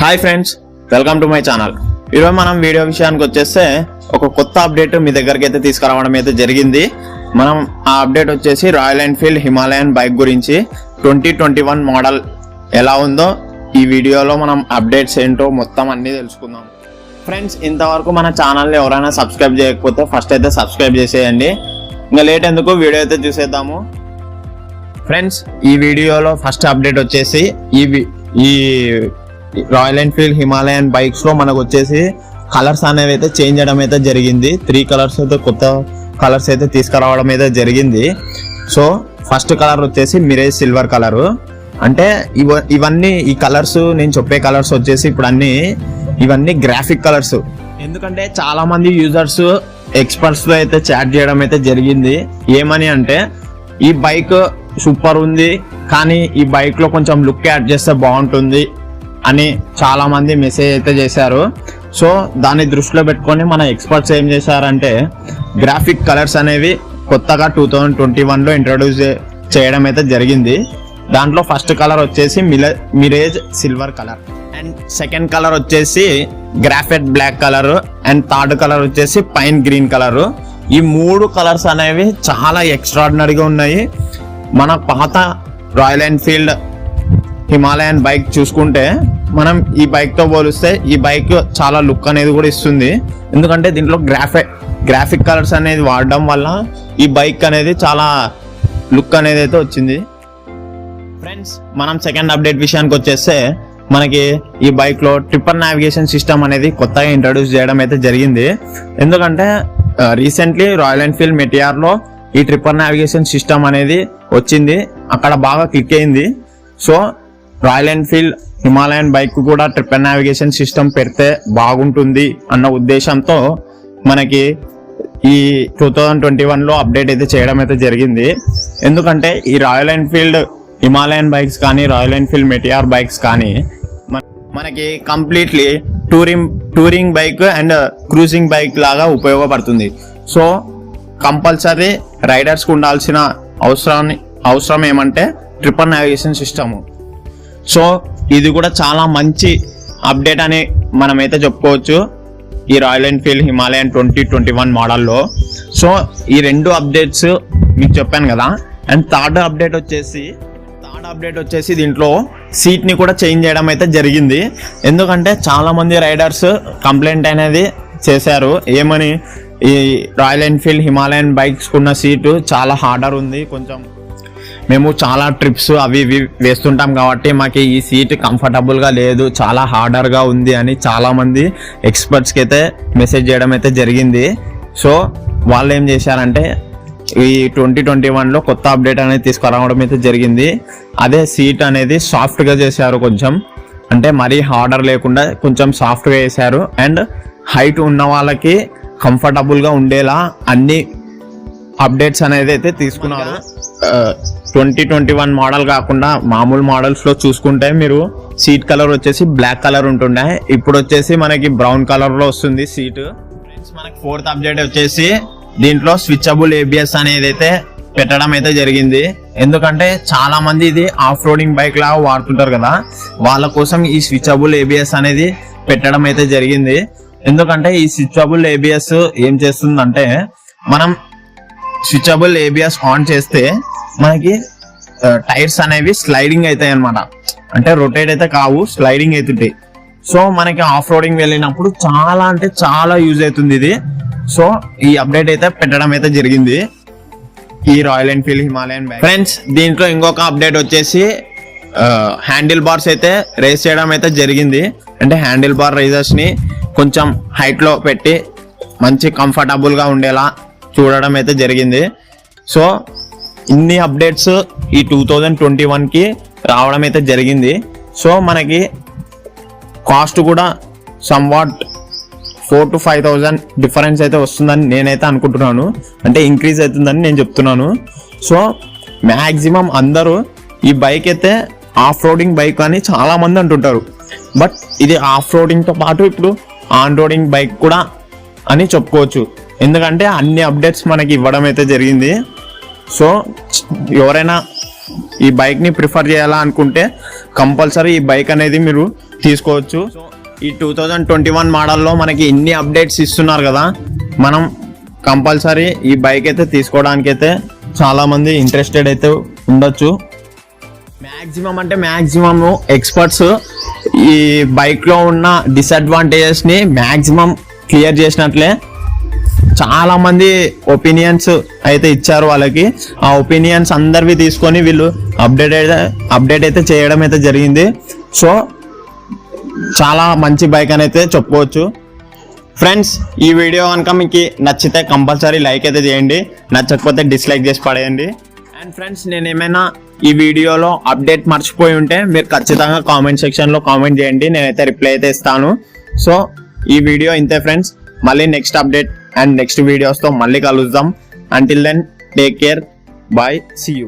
Hi friends, welcome to my channel. ఈరోజు మనం video విషయానికి వచ్చేస్తే ఒక కొత్త అప్డేట్ మీ దగ్గరికి అయితే తీసుకురావడం అయితే జరిగింది. మనం ఆ అప్డేట్ వచ్చేసి రాయల్ ఎన్ఫీల్డ్ హిమాలయన్ బైక్ గురించి 2021 మోడల్ ఎలా ఉందో ఈ వీడియోలో మనం అప్డేట్స్ ఏంటో మొత్తం అన్నీ తెలుసుకుందాం. ఫ్రెండ్స్, ఇంతవరకు మన ఛానల్ని ఎవరైనా సబ్స్క్రైబ్ చేయకపోతే ఫస్ట్ అయితే సబ్స్క్రైబ్ చేసేయండి. ఇంకా లేట్ ఎందుకు వీడియో అయితే చూసేద్దాము. ఫ్రెండ్స్, ఈ వీడియోలో ఫస్ట్ అప్డేట్ వచ్చేసి ఈ రాయల్ ఎన్ఫీల్డ్ హిమాలయన్ బైక్స్ లో మనకు వచ్చేసి కలర్స్ అనేవి అయితే చేంజ్ చేయడం అయితే జరిగింది. 3 కలర్స్ అయితే కొత్త కలర్స్ అయితే తీసుకురావడం అయితే జరిగింది. సో ఫస్ట్ కలర్ వచ్చేసి మిరేజ్ సిల్వర్ కలర్. అంటే ఇవన్నీ ఈ కలర్స్ నేను చెప్పే కలర్స్ వచ్చేసి ఇప్పుడు ఇవన్నీ గ్రాఫిక్ కలర్స్. ఎందుకంటే చాలా మంది యూజర్స్ ఎక్స్పర్ట్స్ తో అయితే చాట్ చేయడం అయితే జరిగింది. ఏమని అంటే ఈ బైక్ సూపర్ ఉంది, కానీ ఈ బైక్ లో కొంచెం లుక్ యాడ్ చేస్తే బాగుంటుంది అని చాలా మంది మెసేజ్ అయితే చేశారు. సో దాన్ని దృష్టిలో పెట్టుకొని మన ఎక్స్పర్ట్స్ ఏం చేశారంటే గ్రాఫిక్ కలర్స్ అనేవి కొత్తగా 2021లో ఇంట్రడ్యూస్ చేయడం అయితే జరిగింది. దాంట్లో ఫస్ట్ కలర్ వచ్చేసి mirage silver colour, and second colour వచ్చేసి graphite black colour, and third colour వచ్చేసి పైన్ గ్రీన్ కలర్. ఈ 3 కలర్స్ అనేవి చాలా ఎక్స్ట్రాడినరీగా ఉన్నాయి. మన పాత రాయల్ ఎన్ఫీల్డ్ హిమాలయన్ బైక్ చూసుకుంటే మనం ఈ బైక్ తో పోలిస్తే ఈ బైక్ చాలా లుక్ అనేది కూడా ఇస్తుంది. ఎందుకంటే దీంట్లో గ్రాఫిక్ కలర్స్ అనేది వాడడం వల్ల ఈ బైక్ అనేది చాలా లుక్ అనేది అయితే వచ్చింది. ఫ్రెండ్స్, మనం సెకండ్ అప్డేట్ విషయానికి వచ్చేస్తే మనకి ఈ బైక్ లో ట్రిపర్ నావిగేషన్ సిస్టమ్ అనేది కొత్తగా ఇంట్రడ్యూస్ చేయడం అయితే జరిగింది. ఎందుకంటే రీసెంట్లీ రాయల్ ఎన్ఫీల్డ్ మెటిఆర్ లో ఈ ట్రిపర్ నావిగేషన్ సిస్టమ్ అనేది వచ్చింది, అక్కడ బాగా క్లిక్ అయింది. So royal Enfield Himalayan bike కూడా ట్రిపర్ నావిగేషన్ సిస్టమ్ పెడితే బాగుంటుంది అన్న ఉద్దేశంతో మనకి ఈ 2021లో అప్డేట్ అయితే చేయడం అయితే జరిగింది. ఎందుకంటే ఈ రాయల్ ఎన్ఫీల్డ్ హిమాలయన్ బైక్స్ కానీ రాయల్ ఎన్ఫీల్డ్ మెటిఆర్ బైక్స్ కానీ మనకి completely touring bike and cruising bike లాగా ఉపయోగపడుతుంది. సో కంపల్సరీ రైడర్స్కి ఉండాల్సిన అవసరం ఏమంటే ట్రిపర్ నావిగేషన్ సిస్టమ్. సో ఇది కూడా చాలా మంచి అప్డేట్ అని మనమైతే చెప్పుకోవచ్చు ఈ రాయల్ ఎన్ఫీల్డ్ హిమాలయన్ 2021 మోడల్లో. సో ఈ 2 అప్డేట్స్ మీకు చెప్పాను కదా. అండ్ థర్డ్ అప్డేట్ వచ్చేసి దీంట్లో సీట్ ని కూడా చేంజ్ చేయడం అయితే జరిగింది. ఎందుకంటే చాలా మంది రైడర్స్ కంప్లైంట్ అనేది చేశారు. ఏమని, ఈ రాయల్ ఎన్ఫీల్డ్ హిమాలయన్ బైక్స్ కున్న సీటు చాలా హార్డర్ ఉంది, కొంచెం మేము చాలా ట్రిప్స్ అవి ఇవి వేస్తుంటాం కాబట్టి మాకు ఈ సీట్ కంఫర్టబుల్గా లేదు, చాలా హార్డర్గా ఉంది అని చాలా మంది ఎక్స్పర్ట్స్కి అయితే మెసేజ్ చేయడం అయితే జరిగింది. సో వాళ్ళు ఏం చేశారంటే ఈ 2021లో కొత్త అప్డేట్ అనేది తీసుకురావడం అయితే జరిగింది. అదే సీట్ అనేది సాఫ్ట్గా చేశారు, కొంచెం అంటే మరీ హార్డర్ లేకుండా కొంచెం సాఫ్ట్గా చేశారు. అండ్ హైట్ ఉన్న వాళ్ళకి కంఫర్టబుల్గా ఉండేలా అన్ని అప్డేట్స్ అనేది అయితే తీసుకున్నారు. 2021 మోడల్ కాకుండా మామూలు మోడల్స్ లో చూసుకుంటే మీరు సీట్ కలర్ వచ్చేసి బ్లాక్ కలర్ ఉంటుండే, ఇప్పుడు వచ్చేసి మనకి బ్రౌన్ కలర్ లో వస్తుంది సీట్. ఫ్రెండ్స్, మనకి ఫోర్త్ అప్డేట్ వచ్చేసి దీంట్లో స్విచబుల్ ఏబిఎస్ అనేది అయితే పెట్టడం అయితే జరిగింది. ఎందుకంటే చాలా మంది ఇది ఆఫ్ రోడింగ్ బైక్ లాగా వాడుతుంటారు కదా, వాళ్ళ కోసం ఈ స్విచబుల్ ఏబిఎస్ అనేది పెట్టడం అయితే జరిగింది. ఎందుకంటే ఈ స్విచబుల్ ఏబిఎస్ ఏం చేస్తుందంటే మనం స్విచబుల్ ఏబిఎస్ ఆన్ చేస్తే మనకి టైర్స్ అనేవి స్లైడింగ్ అవుతాయి అనమాట. అంటే రొటేట్ అయితే కావు, స్లైడింగ్ అవుతుంటాయి. సో మనకి ఆఫ్ రోడింగ్ వెళ్ళినప్పుడు చాలా అంటే చాలా యూజ్ అవుతుంది ఇది. సో ఈ అప్డేట్ అయితే పెట్టడం అయితే జరిగింది ఈ royal Enfield Himalayan bike. Friends, దీంట్లో ఇంకొక అప్డేట్ వచ్చేసి హ్యాండిల్ బార్స్ అయితే రేస్ చేయడం అయితే జరిగింది. అంటే హ్యాండిల్ బార్ రైజర్స్ ని కొంచెం హైట్ లో పెట్టి మంచి కంఫర్టబుల్ గా ఉండేలా చూడడం అయితే జరిగింది. సో ఇన్ని అప్డేట్స్ ఈ 2021కి రావడం అయితే జరిగింది. సో మనకి కాస్ట్ కూడా సమ్వాట్ 4,000 to 5,000 డిఫరెన్స్ అయితే వస్తుందని నేనైతే అనుకుంటున్నాను. అంటే ఇంక్రీజ్ అవుతుందని నేను చెప్తున్నాను. సో మ్యాక్సిమం అందరూ ఈ బైక్ అయితే ఆఫ్ రోడింగ్ బైక్ అని చాలా మంది అంటుంటారు. బట్ ఇది ఆఫ్ రోడింగ్తో పాటు ఇప్పుడు ఆన్ రోడింగ్ బైక్ కూడా అని చెప్పుకోవచ్చు. ఎందుకంటే అన్ని అప్డేట్స్ మనకి ఇవ్వడం అయితే జరిగింది. సో ఎవరైనా ఈ బైక్ ని ప్రిఫర్ చేయాలా అనుకుంటే కంపల్సరీ ఈ బైక్ అనేది మీరు తీసుకోవచ్చు. ఈ 2021 మోడల్లో మనకి ఇన్ని అప్డేట్స్ ఇస్తున్నారు కదా, మనం కంపల్సరీ ఈ బైక్ అయితే తీసుకోవడానికి అయితే చాలా మంది ఇంట్రెస్టెడ్ అయితే ఉండొచ్చు. మ్యాక్సిమం అంటే మ్యాక్సిమం ఎక్స్పర్ట్స్ ఈ బైక్లో ఉన్న డిసడ్వాంటేజెస్ని మ్యాక్సిమం క్లియర్ చేసినట్లే. చాలా మంది ఒపీనియన్స్ అయితే ఇచ్చారు వాళ్ళకి. ఆ ఒపీనియన్స్ అందరివి తీసుకొని వీళ్ళు అప్డేట్ అయితే చేయడం అయితే జరిగింది. సో చాలా మంచి బైక్ అని అయితే చెప్పుకోవచ్చు. ఫ్రెండ్స్, ఈ వీడియో కనుక మీకు నచ్చితే కంపల్సరీ లైక్ అయితే చేయండి, నచ్చకపోతే డిస్లైక్ చేసి పడేయండి. అండ్ ఫ్రెండ్స్, నేను ఏమైనా ఈ వీడియోలో అప్డేట్ మర్చిపోయి ఉంటే మీరు ఖచ్చితంగా కామెంట్ సెక్షన్లో కామెంట్ చేయండి, నేనైతే రిప్లై అయితే ఇస్తాను. సో ఈ వీడియో ఇంతే ఫ్రెండ్స్. మళ్ళీ నెక్స్ట్ అప్డేట్ అండ్ నెక్స్ట్ వీడియోస్తో మళ్ళీ కలుద్దాం. Until then take care, bye, see you.